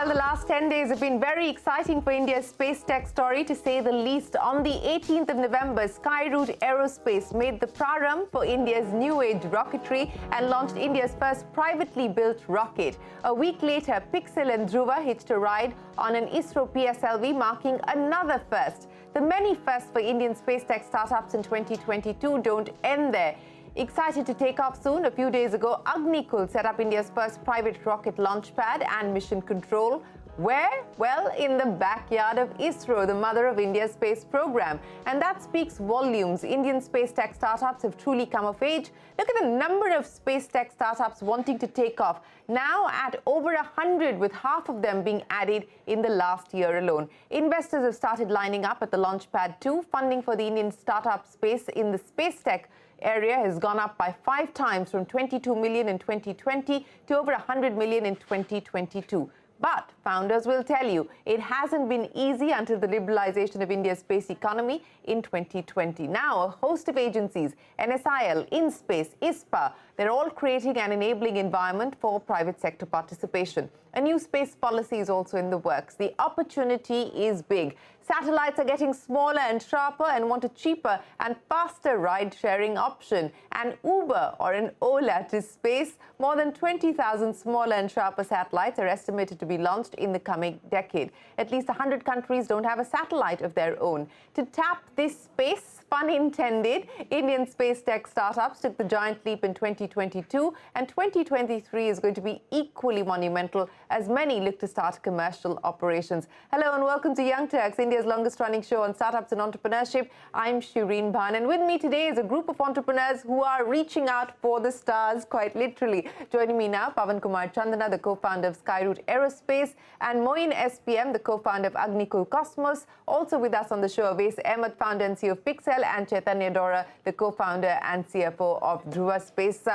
Well, the last 10 days have been very exciting for India's space tech story, to say the least. On the 18th of November, Skyroot Aerospace made the Prarambh for India's new age rocketry and launched India's first privately built rocket. A week later, Pixel and Dhruva hitched a ride on an ISRO PSLV, marking another first. The many firsts for Indian space tech startups in 2022 don't end there. Excited to take off soon, a few days ago, Agnikul set up India's first private rocket launch pad and mission control. Where? Well, in the backyard of ISRO, the mother of India's space program. And that speaks volumes. Indian space tech startups have truly come of age. Look at the number of space tech startups wanting to take off, now at over 100, with half of them being added in the last year alone. Investors have started lining up at the launch pad too. Funding for the Indian startup space in the space tech area has gone up by 5 times, from 22 million in 2020 to over 100 million in 2022. But founders will tell you it hasn't been easy until the liberalization of India's space economy in 2020. Now, a host of agencies, NSIL, InSpace, ISPA, they're all creating an enabling environment for private sector participation. A new space policy is also in the works. The opportunity is big. Satellites are getting smaller and sharper and want a cheaper and faster ride-sharing option. An Uber or an Ola to space. More than 20,000 smaller and sharper satellites are estimated to be launched in the coming decade. At least 100 countries don't have a satellite of their own. To tap this space, pun intended, Indian space tech startups took the giant leap in 2022, and 2023 is going to be equally monumental as many look to start commercial operations. Hello and welcome to Young Turks, India's longest-running show on startups and entrepreneurship. I'm Shereen Bhan, and with me today is a group of entrepreneurs who are reaching out for the stars, quite literally. Joining me now, Pawan Kumar Chandana, the co-founder of Skyroot Aerospace, and Moin SPM, the co-founder of Agnikul Cosmos. Also with us on the show, Awais Ahmed, founder and CEO of Pixel, and Chaitanya Dora, the co-founder and CFO of Dhruva Space.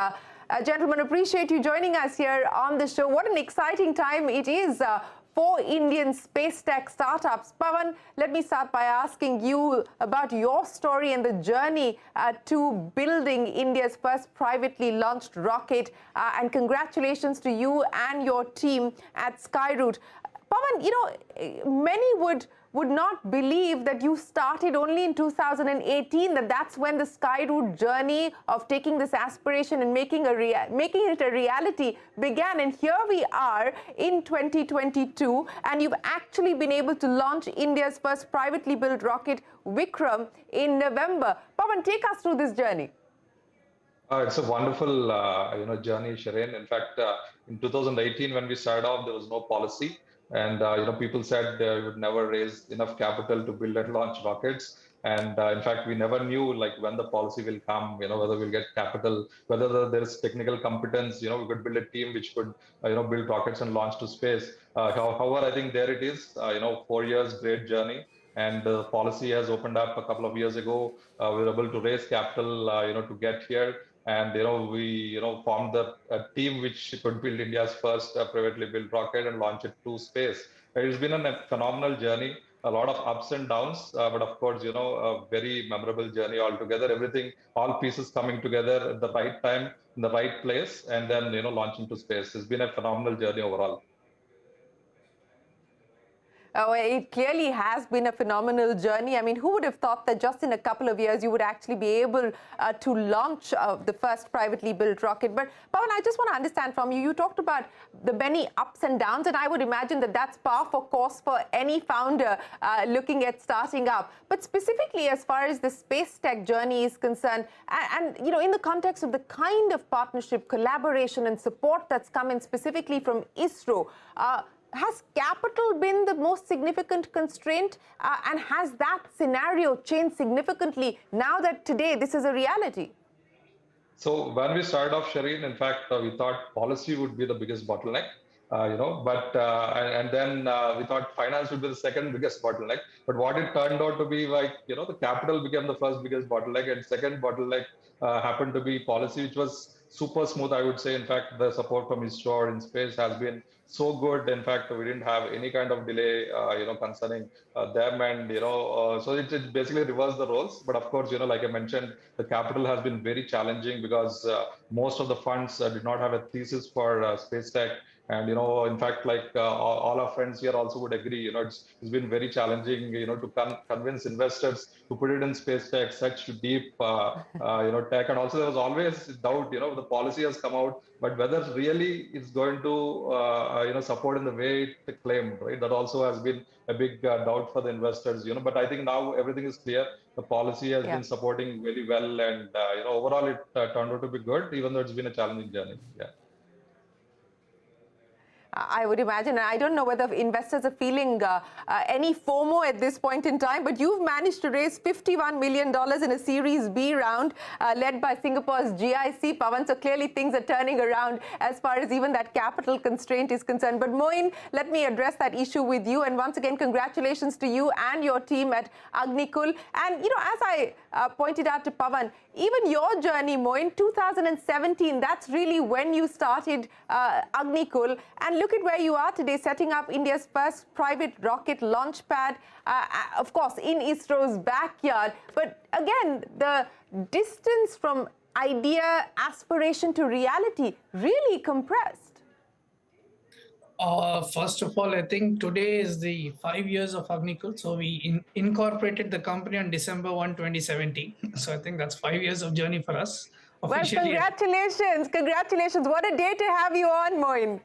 Gentlemen, appreciate you joining us here on the show. What an exciting time it is for Indian space tech startups. Pawan, let me start by asking you about your story and the journey to building India's first privately launched rocket. And congratulations to you and your team at Skyroot. Pawan, you know, many would not believe that you started only in 2018, that's when the Skyroot journey of taking this aspiration and making it a reality began. And here we are in 2022, and you've actually been able to launch India's first privately built rocket, Vikram, in November. Pawan, take us through this journey. It's a wonderful journey, Shereen. In fact, in 2018, when we started off, there was no policy. And people said they would never raise enough capital to build and launch rockets. And in fact, we never knew when the policy will come, whether we'll get capital, whether there's technical competence, we could build a team which could, build rockets and launch to space. However, I think there it is, 4 years, great journey. And the policy has opened up a couple of years ago. We were able to raise capital, to get here. And we formed the team which could build India's first privately built rocket and launch it to space. It's been a phenomenal journey, a lot of ups and downs, but of course, a very memorable journey altogether. Everything, all pieces coming together at the right time, in the right place, and then launching to space. It's been a phenomenal journey overall. Oh, it clearly has been a phenomenal journey. I mean, who would have thought that just in a couple of years you would actually be able to launch the first privately built rocket? But Pawan, I just want to understand from you, you talked about the many ups and downs, and I would imagine that that's par for course for any founder looking at starting up. But specifically as far as the space tech journey is concerned, and in the context of the kind of partnership, collaboration and support that's come in specifically from ISRO, has capital been the most significant constraint, and has that scenario changed significantly now that today this is a reality? So when we started off, Shereen, in fact, we thought policy would be the biggest bottleneck, and then we thought finance would be the second biggest bottleneck. But what it turned out to be, the capital became the first biggest bottleneck, and second bottleneck happened to be policy, which was super smooth, I would say. In fact, the support from ISRO in space has been so good. In fact, we didn't have any kind of delay, concerning them, and so it basically reversed the roles. But of course, like I mentioned, the capital has been very challenging because most of the funds did not have a thesis for space tech, And in fact, like all our friends here also would agree, it's been very challenging, to convince investors to put it in space tech, such deep, tech. And also there was always doubt, the policy has come out, but whether really it's going to, support in the way it claimed, right? That also has been a big doubt for the investors, but I think now everything is clear. The policy has been supporting very well, and overall it turned out to be good, even though it's been a challenging journey. Yeah. I would imagine. I don't know whether investors are feeling any FOMO at this point in time, but you've managed to raise $51 million in a Series B round led by Singapore's GIC, Pawan. So clearly things are turning around as far as even that capital constraint is concerned. But Moin, let me address that issue with you. And once again, congratulations to you and your team at Agnikul. And, as I pointed out to Pawan, even your journey, Moin, 2017, that's really when you started Agnikul. And look at where you are today, setting up India's first private rocket launch pad, of course, in ISRO's backyard. But again, the distance from idea, aspiration to reality really compressed. First of all, I think today is the 5 years of Agnikul. So we incorporated the company on December 1, 2017. So I think that's 5 years of journey for us. Well, congratulations. Congratulations. What a day to have you on, Moin.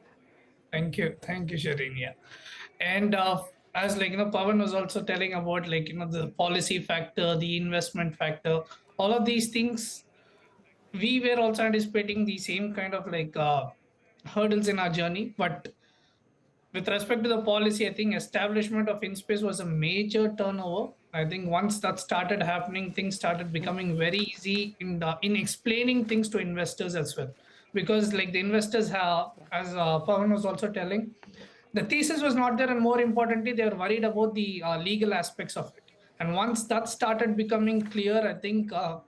Thank you, Shereen. Yeah. And as Pawan was also telling about the policy factor, the investment factor, all of these things, we were also anticipating the same kind of hurdles in our journey. But with respect to the policy, I think establishment of InSpace was a major turnover. I think once that started happening, things started becoming very easy in explaining things to investors as well. Because the investors have, as Pawan was also telling, the thesis was not there, and more importantly, they were worried about the legal aspects of it. And once that started becoming clear, I think a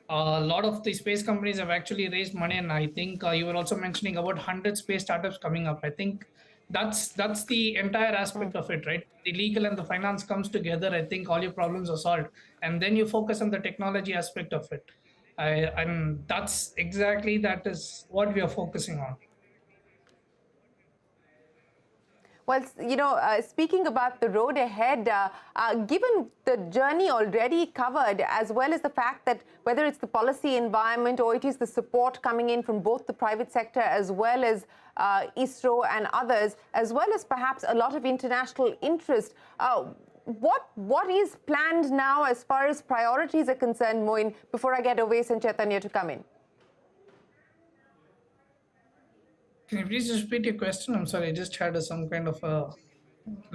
lot of the space companies have actually raised money. And I think you were also mentioning about 100 space startups coming up. I think that's the entire aspect of it, right? The legal and the finance comes together. I think all your problems are solved, and then you focus on the technology aspect of it. And that is what we are focusing on. Well, speaking about the road ahead, given the journey already covered, as well as the fact that whether it's the policy environment or it is the support coming in from both the private sector as well as ISRO and others, as well as perhaps a lot of international interest, what is planned now as far as priorities are concerned, Moin, before I get Awais and Chaitanya to come in? Can you please repeat your question? I'm sorry, I just had some kind of a...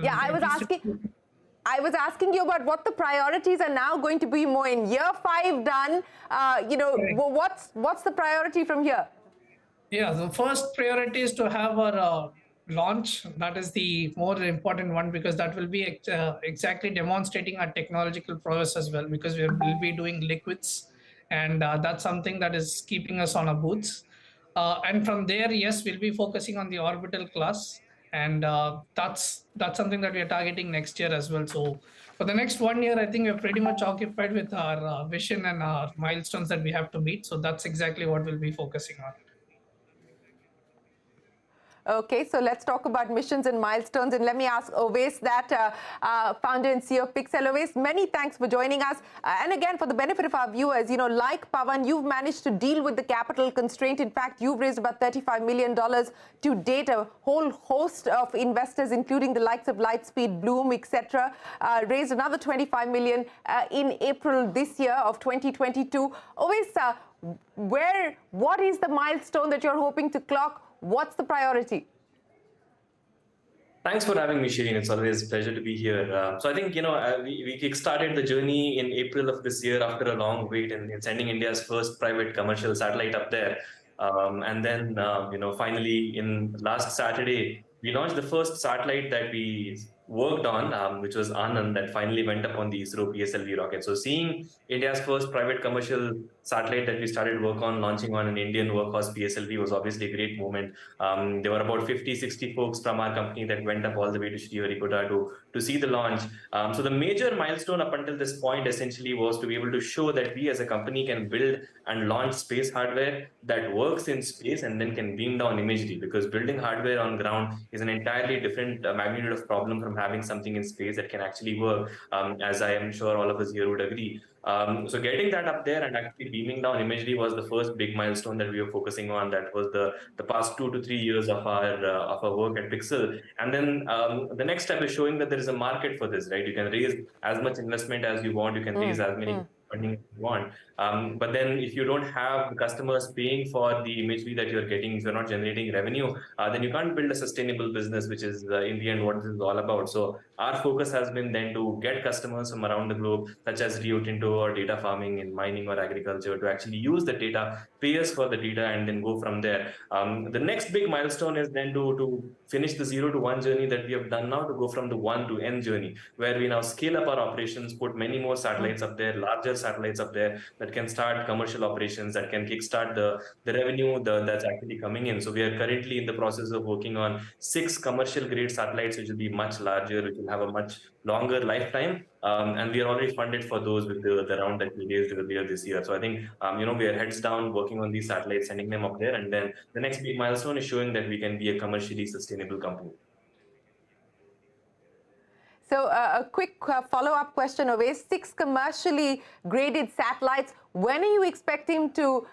Yeah, I was asking you about what the priorities are now going to be, Moin. Year 5 done, what's the priority from here? Yeah, the first priority is to have our launch. That is the more important one, because that will be exactly demonstrating our technological prowess as well, because we will be doing liquids, and that's something that is keeping us on our boots. And from there, yes, we'll be focusing on the orbital class, and that's something that we are targeting next year as well. So for the next 1 year, I think we're pretty much occupied with our vision and our milestones that we have to meet. So that's exactly what we'll be focusing on. Okay, so let's talk about missions and milestones. And let me ask Awais that, founder and CEO of Pixel. Awais, many thanks for joining us. And again, for the benefit of our viewers, like Pawan, you've managed to deal with the capital constraint. In fact, you've raised about $35 million to date. A whole host of investors, including the likes of Lightspeed, Bloom, etc., raised another $25 million in April this year of 2022. Awais, what is the milestone that you're hoping to clock? What's the priority? Thanks for having me, Shereen. It's always a pleasure to be here. So I think, we kickstarted the journey in April of this year after a long wait in sending India's first private commercial satellite up there. And then, finally, in last Saturday, we launched the first satellite that we worked on, which was Anand, that finally went up on the ISRO PSLV rocket. So seeing India's first private commercial satellite that we started work on, launching on an Indian workhorse PSLV was obviously a great moment. There were about 50, 60 folks from our company that went up all the way to Sriharikota to see the launch. So the major milestone up until this point essentially was to be able to show that we as a company can build and launch space hardware that works in space and then can beam down imagery, because building hardware on ground is an entirely different magnitude of problem from having something in space that can actually work, as I am sure all of us here would agree. So getting that up there and actually beaming down imagery was the first big milestone that we were focusing on. That was the past 2 to 3 years of our work at Pixel. And then the next step is showing that there is a market for this, right? You can raise as much investment as you want. You can raise as many funding if you want. But then if you don't have customers paying for the imagery that you're getting, if you're not generating revenue, then you can't build a sustainable business, which is in the end what this is all about. So our focus has been then to get customers from around the globe, such as Rio Tinto or data farming in mining or agriculture, to actually use the data, pay us for the data, and then go from there. The next big milestone is then to finish the 0 to 1 journey that we have done now, to go from the 1 to N journey, where we now scale up our operations, put many more satellites up there, larger satellites up there that can start commercial operations, that can kickstart the revenue that's actually coming in. So we are currently in the process of working on 6 commercial grade satellites, which will be much larger, which will have a much longer lifetime. And we are already funded for those with the round that we raised earlier this year. So I think, we are heads down working on these satellites, sending them up there. And then the next big milestone is showing that we can be a commercially sustainable company. So a quick follow-up question, Awais. 6 commercially graded satellites. When are you expecting to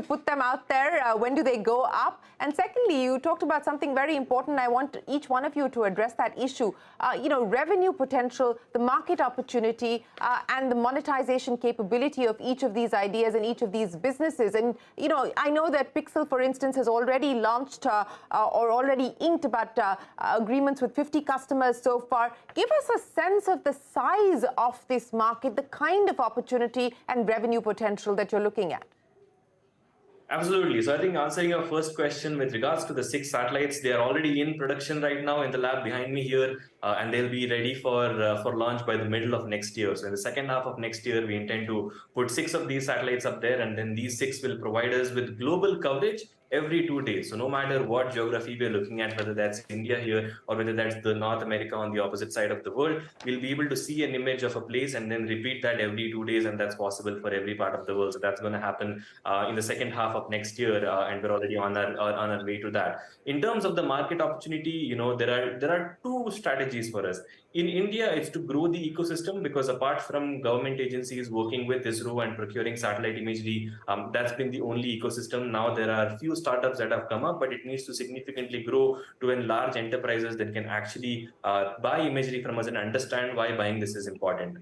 put them out there? When do they go up? And secondly, you talked about something very important. I want each one of you to address that issue. Revenue potential, the market opportunity, and the monetization capability of each of these ideas and each of these businesses. And, I know that Pixel, for instance, has already launched or already inked about agreements with 50 customers so far. Give us a sense of the size of this market, the kind of opportunity and revenue potential that you're looking at. Absolutely. So I think answering your first question with regards to the 6 satellites, they are already in production right now in the lab behind me here, and they'll be ready for launch by the middle of next year. So in the second half of next year, we intend to put 6 of these satellites up there, and then these 6 will provide us with global coverage every 2 days. So no matter what geography we're looking at, whether that's India here or whether that's the North America on the opposite side of the world, we'll be able to see an image of a place and then repeat that every 2 days, and that's possible for every part of the world. So that's going to happen in the second half of next year, and we're already on our way to that. In terms of the market opportunity, there are 2 strategies for us. In India, it's to grow the ecosystem, because apart from government agencies working with ISRO and procuring satellite imagery, that's been the only ecosystem. Now there are few startups that have come up, but it needs to significantly grow to large enterprises that can actually buy imagery from us and understand why buying this is important.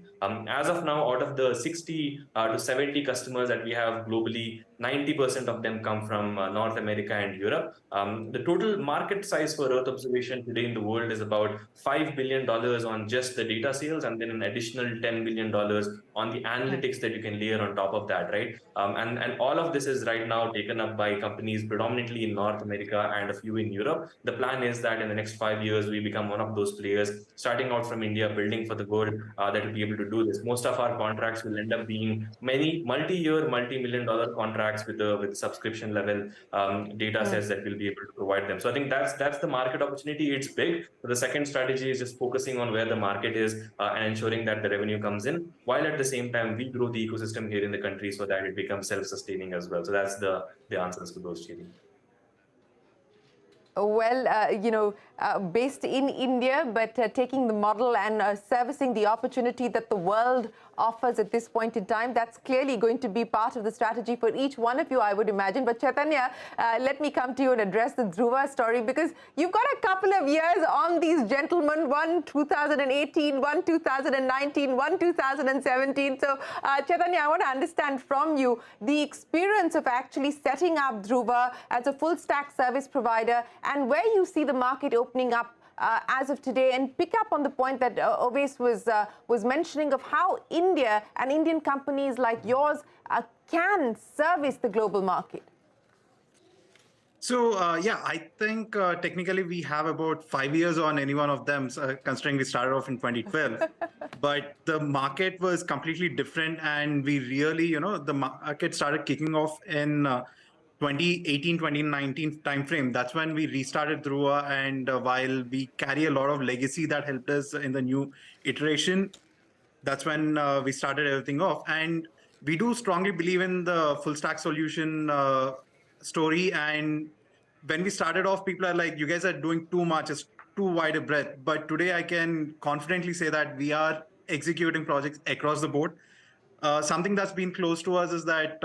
As of now, out of the 60 to 70 customers that we have globally, 90% of them come from North America and Europe. The total market size for Earth observation today in the world is about $5 billion on just the data sales, and then an additional $10 billion on the analytics that you can layer on top of that, right? And all of this is right now taken up by companies predominantly in North America and a few in Europe. The plan is that in the next 5 years, we become one of those players, starting out from India, building for the world, that will be able to do this. Most of our contracts will end up being many multi-year, multi-million-dollar contracts with subscription level data sets that we'll be able to provide them. So I think that's the market opportunity. It's big. So the second strategy is just focusing on where the market is and ensuring that the revenue comes in, while at the same time we grow the ecosystem here in the country so that it becomes self-sustaining as well. So that's the answers to those, Shereen. Well, based in India, but taking the model and servicing the opportunity that the world offers at this point in time, that's clearly going to be part of the strategy for each one of you, I would imagine. But Chaitanya, let me come to you and address the Dhruva story, because you've got a couple of years on these gentlemen, one 2018, one 2019, one 2017. So Chaitanya, I want to understand from you the experience of actually setting up Dhruva as a full stack service provider, and where you see the market opening up as of today, and pick up on the point that Awais was mentioning of how India and Indian companies like yours can service the global market. Yeah, I think technically we have about 5 years on any one of them, considering we started off in 2012. But the market was completely different, and we really, the market started kicking off in 2018, 2019 timeframe. That's when we restarted Dhruva, and while we carry a lot of legacy that helped us in the new iteration, that's when we started everything off. And we do strongly believe in the full stack solution story. And when we started off, people are like, you guys are doing too much, it's too wide a breadth. But today I can confidently say that we are executing projects across the board. Something that's been close to us is that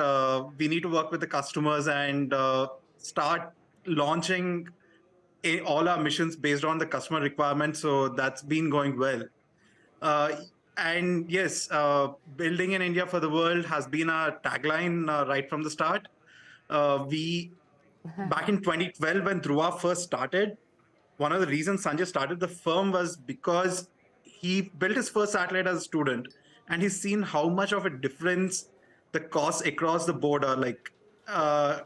we need to work with the customers and start launching all our missions based on the customer requirements. So that's been going well. Uh, and yes, building in India for the world has been our tagline right from the start. We Back in 2012, when Dhruva first started, one of the reasons Sanjay started the firm was because he built his first satellite as a student, and he's seen how much of a difference the costs across the board are, like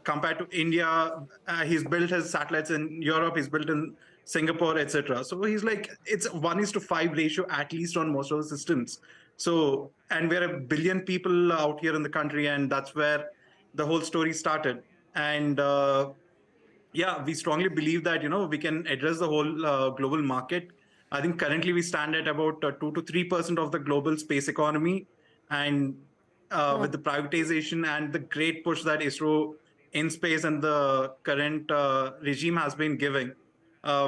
compared to India. He's built his satellites in Europe, he's built in Singapore, etc. So he's like, it's 1:5 ratio at least on most of the systems. So, and we're a billion people out here in the country, and that's where the whole story started. And yeah, we strongly believe that we can address the whole global market. I think currently we stand at about 2 to 3% of the global space economy, and with the privatization and the great push that ISRO in space and the current regime has been giving,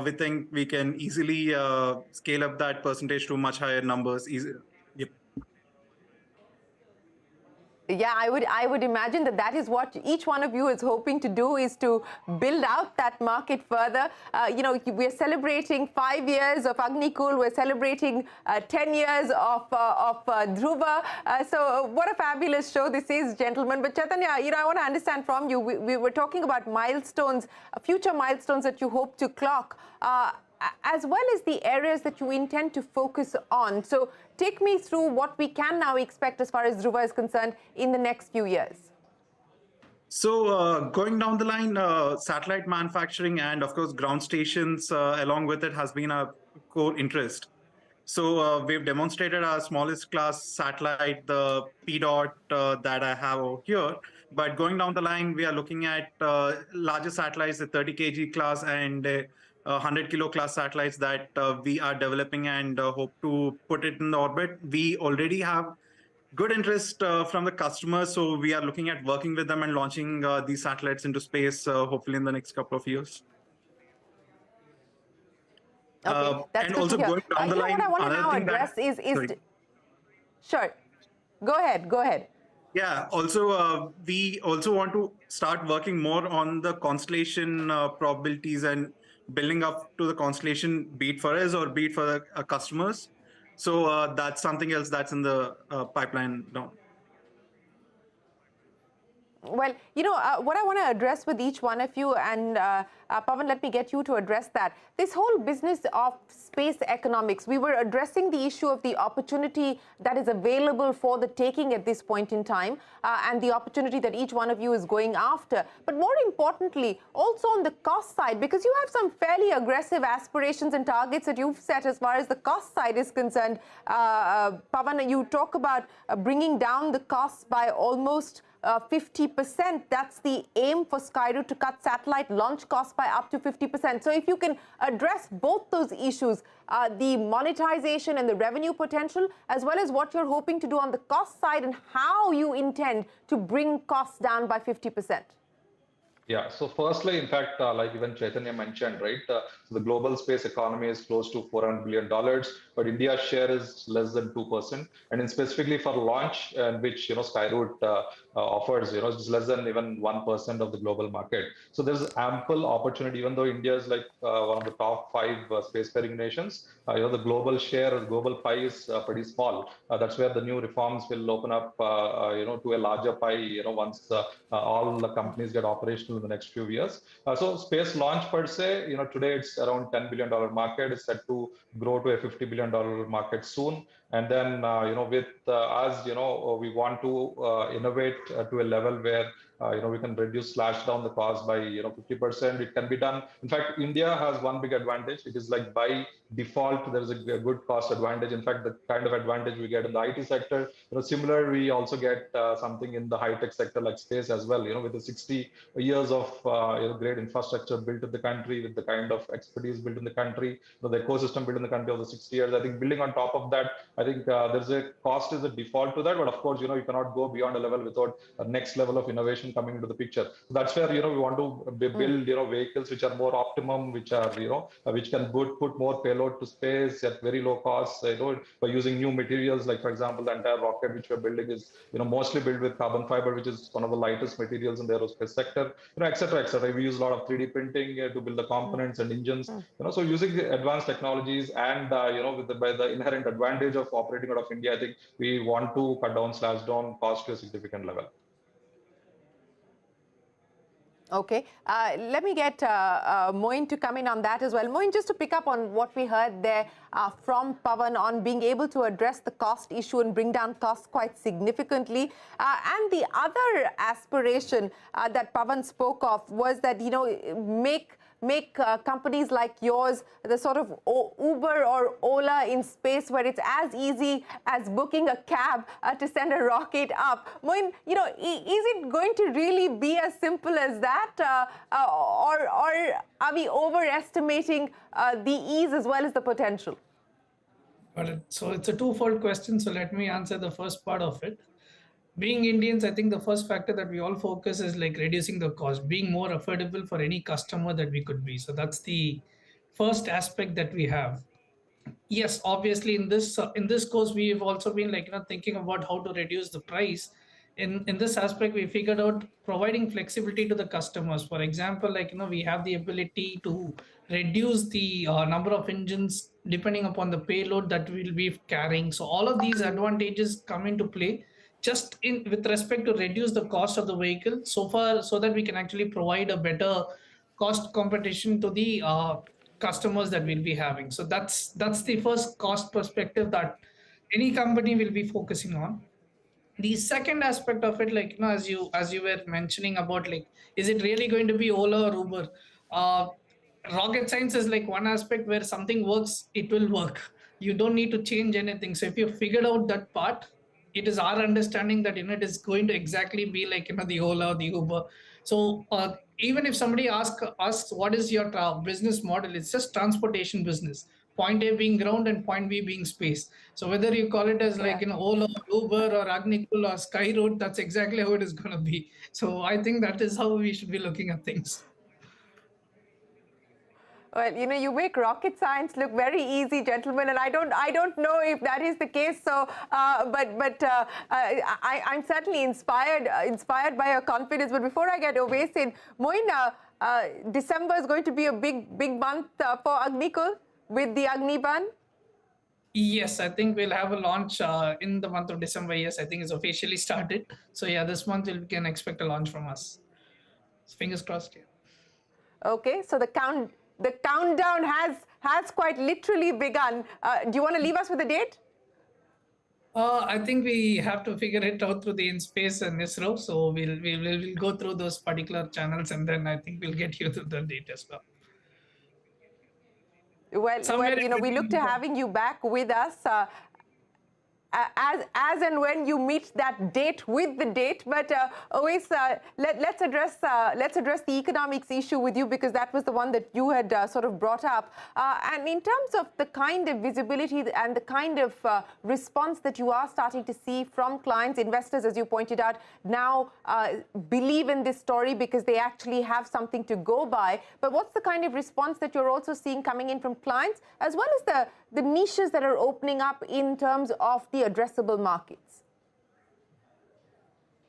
we think we can easily scale up that percentage to much higher numbers. Yep. Yeah, I would imagine that is what each one of you is hoping to do, is to build out that market further. We're celebrating 5 years of Agnikul, we're celebrating 10 years of Dhruva. So what a fabulous show this is, gentlemen. But Chaitanya, I want to understand from you, we were talking about milestones, future milestones that you hope to clock, as well as the areas that you intend to focus on. So take me through what we can now expect as far as Dhruva is concerned in the next few years. So going down the line, satellite manufacturing and of course ground stations along with it has been a core interest. So we've demonstrated our smallest class satellite, the PDOT that I have over here. But going down the line, we are looking at larger satellites, the 30 kg class and 100 kilo class satellites that we are developing and hope to put it in the orbit. We already have good interest from the customers, so we are looking at working with them and launching these satellites into space, hopefully in the next couple of years. Okay, that's and good also to hear. going down the line, what I want to now address is sure. Go ahead. Yeah, also we also want to start working more on the constellation probabilities and building up to the constellation, be it for us or be it for the customers. So that's something else that's in the pipeline now. Well, what I want to address with each one of you, and Pawan, let me get you to address that. This whole business of space economics, we were addressing the issue of the opportunity that is available for the taking at this point in time, and the opportunity that each one of you is going after. But more importantly, also on the cost side, because you have some fairly aggressive aspirations and targets that you've set as far as the cost side is concerned. Pawan, you talk about bringing down the costs by almost 50%. That's the aim for Skyroot, to cut satellite launch costs by up to 50%. So if you can address both those issues, the monetization and the revenue potential, as well as what you're hoping to do on the cost side and how you intend to bring costs down by 50%. Yeah, so firstly, in fact, like even Chaitanya mentioned, right, so the global space economy is close to $400 billion, but India's share is less than 2%. And in specifically for launch, which, Skyroot offers, it's less than even 1% of the global market. So there's ample opportunity, even though India is like one of the top 5 spacefaring nations, the global share, the global pie is pretty small. That's where the new reforms will open up, to a larger pie, once all the companies get operational in the next few years. So space launch per se, today it's around $10 billion market. It's set to grow to a $50 billion market soon. And then, with us, we want to innovate to a level where we can slash down the cost by 50%. It can be done. In fact, India has one big advantage. It is like by default there is a good cost advantage. In fact, the kind of advantage we get in the IT sector, similar we also get something in the high tech sector like space as well. With the 60 years of great infrastructure built in the country, with the kind of expertise built in the country, the ecosystem built in the country over the 60 years. I think building on top of that, I think there's a cost is a default to that, but of course, you cannot go beyond a level without a next level of innovation coming into the picture. So that's where we want to build vehicles which are more optimum, which are which can put more payload to space at very low cost. By using new materials, like for example, the entire rocket which we're building is mostly built with carbon fiber, which is one of the lightest materials in the aerospace sector. Et cetera, et cetera. We use a lot of 3D printing to build the components and engines. So using the advanced technologies and by the inherent advantage of operating out of India, I think we want to slash down cost to a significant level. Okay, let me get Moin to come in on that as well. Moin, just to pick up on what we heard there from Pawan on being able to address the cost issue and bring down costs quite significantly. And the other aspiration that Pawan spoke of was that, make companies like yours the sort of Uber or Ola in space, where it's as easy as booking a cab to send a rocket up. Moin, is it going to really be as simple as that, or are we overestimating the ease as well as the potential? Got it. So it's a twofold question. So let me answer the first part of it. Being Indians, I think the first factor that we all focus is like reducing the cost, being more affordable for any customer that we could be. So that's the first aspect that we have. Yes, obviously in this course we have also been thinking about how to reduce the price. In this aspect, we figured out providing flexibility to the customers. For example, we have the ability to reduce the number of engines depending upon the payload that we'll be carrying. So all of these advantages come into play just with respect to reduce the cost of the vehicle so that we can actually provide a better cost competition to the customers that we'll be having. So that's the first cost perspective that any company will be focusing on. The second aspect of it, as you were mentioning about is it really going to be Ola or Uber? Rocket science is one aspect where something works, it will work. You don't need to change anything. So if you figured out that part, it is our understanding that it is going to exactly be the Ola or the Uber. So even if somebody asks what is your business model, it's just transportation business. Point A being ground and point B being space. So whether you call it as Ola, Uber, or Agnikul or Skyroad, that's exactly how it is going to be. So I think that is how we should be looking at things. Well, you make rocket science look very easy, gentlemen, and I don't know if that is the case. So, I'm certainly inspired by your confidence. But before I get Awais in, Moin, December is going to be a big month for Agnikul with the Agniban. Yes, I think we'll have a launch in the month of December. Yes, I think it's officially started. So yeah, this month we can expect a launch from us. Fingers crossed. Yeah. Okay, so the countdown has quite literally begun. Do you want to leave us with a date? I think we have to figure it out through the InSpace and ISRO. So we'll go through those particular channels, and then I think we'll get you to the date as well. Well, we look to having you back with us as and when you meet that date with the date. But Awais, let's address the economics issue with you, because that was the one that you had sort of brought up. And in terms of the kind of visibility and the kind of response that you are starting to see from clients, investors, as you pointed out, now believe in this story because they actually have something to go by. But what's the kind of response that you're also seeing coming in from clients, as well as the niches that are opening up in terms of the addressable markets?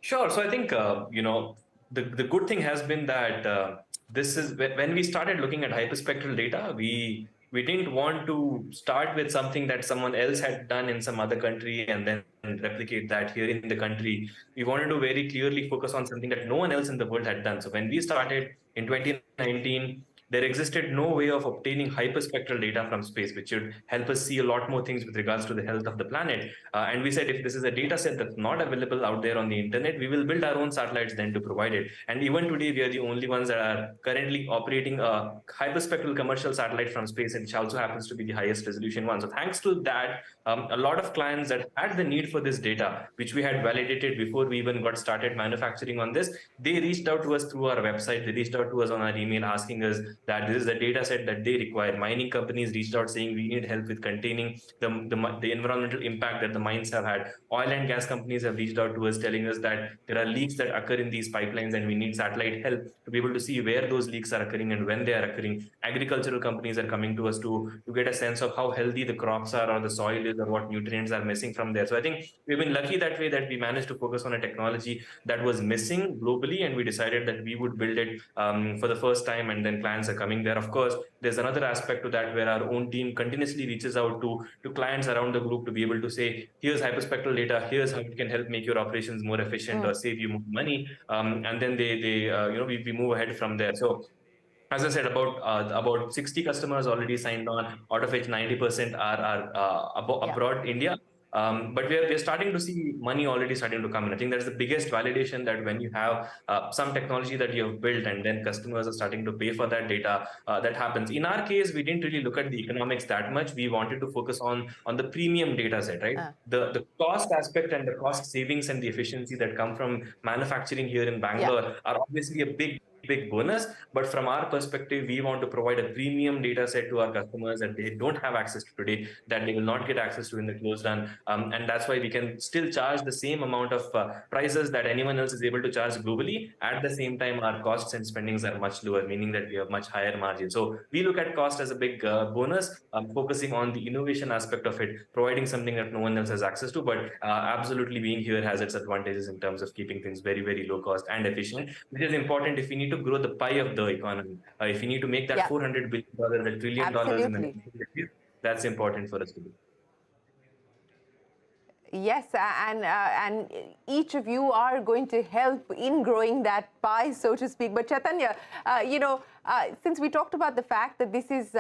Sure. So I think, the good thing has been that this is when we started looking at hyperspectral data, we didn't want to start with something that someone else had done in some other country and then replicate that here in the country. We wanted to very clearly focus on something that no one else in the world had done. So when we started in 2019, there existed no way of obtaining hyperspectral data from space, which should help us see a lot more things with regards to the health of the planet. And we said, if this is a data set that's not available out there on the internet, we will build our own satellites then to provide it. And even today, we are the only ones that are currently operating a hyperspectral commercial satellite from space, which also happens to be the highest resolution one. So thanks to that, a lot of clients that had the need for this data, which we had validated before we even got started manufacturing on this, they reached out to us through our website. They reached out to us on our email asking us that this is the data set that they require. Mining companies reached out saying we need help with containing the environmental impact that the mines have had. Oil and gas companies have reached out to us telling us that there are leaks that occur in these pipelines and we need satellite help to be able to see where those leaks are occurring and when they are occurring. Agricultural companies are coming to us to get a sense of how healthy the crops are or the soil is or what nutrients are missing from there. So I think we've been lucky that way that we managed to focus on a technology that was missing globally, and we decided that we would build it for the first time, and then clients are coming there. Of course, there's another aspect to that where our own team continuously reaches out to clients around the globe to be able to say, here's hyperspectral data, here's how it can help make your operations more efficient or save you more money, and then we move ahead from there. So as I said, about 60 customers already signed on, out of which 90% are abroad India. But we're starting to see money already starting to come in. I think that's the biggest validation, that when you have some technology that you have built and then customers are starting to pay for that data, that happens. In our case, we didn't really look at the economics that much. We wanted to focus on the premium data set, right? The cost aspect and the cost savings and the efficiency that come from manufacturing here in Bangalore are obviously a big bonus, but from our perspective, we want to provide a premium data set to our customers that they don't have access to today, that they will not get access to in the closed run, and that's why we can still charge the same amount of prices that anyone else is able to charge globally. At the same time, our costs and spendings are much lower, meaning that we have much higher margin. So we look at cost as a big bonus, focusing on the innovation aspect of it, providing something that no one else has access to, but absolutely being here has its advantages in terms of keeping things very, very low cost and efficient, which is important if we need to grow the pie of the economy. If we need to make that $400 billion, that $1 trillion in the next 2 years, that's important for us to do. Yes, and each of you are going to help in growing that pie, so to speak. But Chaitanya, since we talked about the fact that this is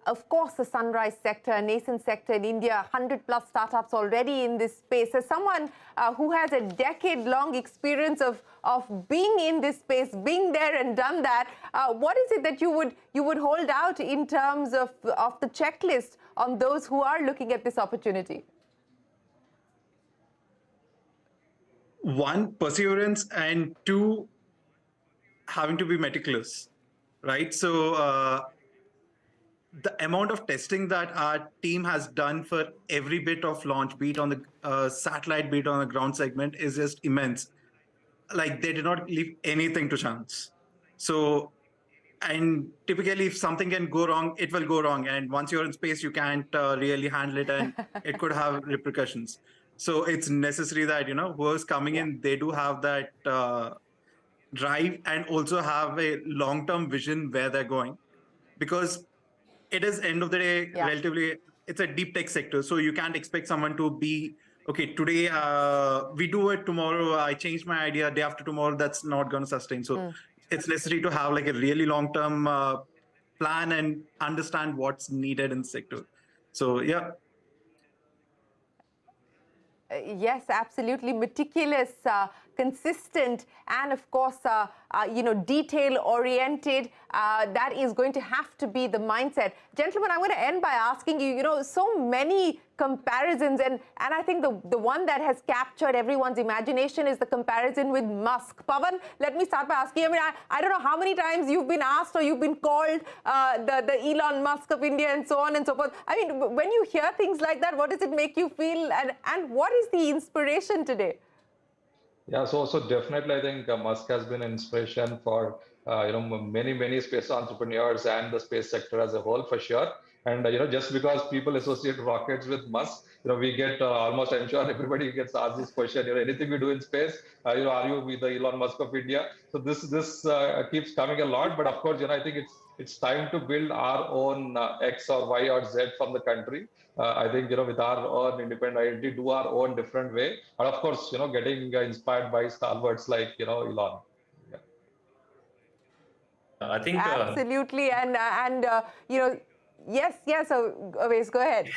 of course, a sunrise sector, a nascent sector in India, 100+ startups already in this space. As someone who has a decade-long experience of being in this space, being there and done that, what is it that you would hold out in terms of the checklist on those who are looking at this opportunity? One, perseverance, and two, having to be meticulous, right? So the amount of testing that our team has done for every bit of launch, be it on the satellite, be it on the ground segment, is just immense. Like, they did not leave anything to chance. So, and typically if something can go wrong, it will go wrong. And once you're in space, you can't really handle it, and it could have repercussions. So it's necessary that, whoever's coming in, they do have that drive and also have a long-term vision where they're going. Because it is, end of the day, relatively, it's a deep tech sector. So you can't expect someone to be, okay, today we do it, tomorrow I change my idea, day after tomorrow, that's not going to sustain. So it's necessary to have like a really long-term plan and understand what's needed in the sector. So, yeah. Yes, absolutely. Meticulous, consistent, and of course, detail-oriented. That is going to have to be the mindset. Gentlemen, I'm going to end by asking you, so many comparisons, and I think the one that has captured everyone's imagination is the comparison with Musk. Pawan, let me start by asking you, I don't know how many times you've been asked or you've been called the Elon Musk of India and so on and so forth. I mean, when you hear things like that, what does it make you feel, and what is the inspiration today? Yeah, so definitely, I think Musk has been an inspiration for many space entrepreneurs and the space sector as a whole, for sure. And just because people associate rockets with Musk, we get almost, I'm sure everybody gets asked this question. Anything we do in space, are you with the Elon Musk of India? So this keeps coming a lot. But of course, I think it's time to build our own X or Y or Z from the country. I think with our own independent identity, do our own different way. And of course, getting inspired by stalwarts like Elon. I think Absolutely, yes. So, Awais, go ahead.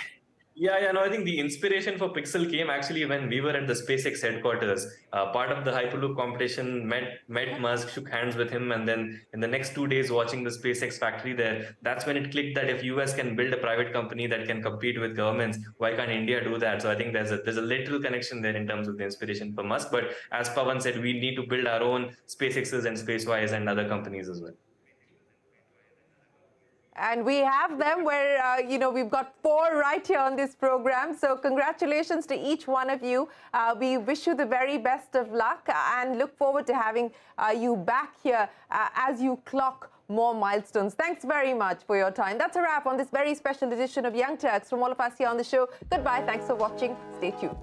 Yeah, no, I think the inspiration for Pixel came actually when we were at the SpaceX headquarters. Part of the Hyperloop competition, met Musk, shook hands with him, and then in the next 2 days watching the SpaceX factory there, that's when it clicked that if US can build a private company that can compete with governments, why can't India do that? So I think there's a literal connection there in terms of the inspiration for Musk. But as Pawan said, we need to build our own SpaceXs and SpaceWise and other companies as well. And we have them where, we've got 4 right here on this program. So congratulations to each one of you. We wish you the very best of luck and look forward to having you back here as you clock more milestones. Thanks very much for your time. That's a wrap on this very special edition of Young Turks. From all of us here on the show, goodbye. Thanks for watching. Stay tuned.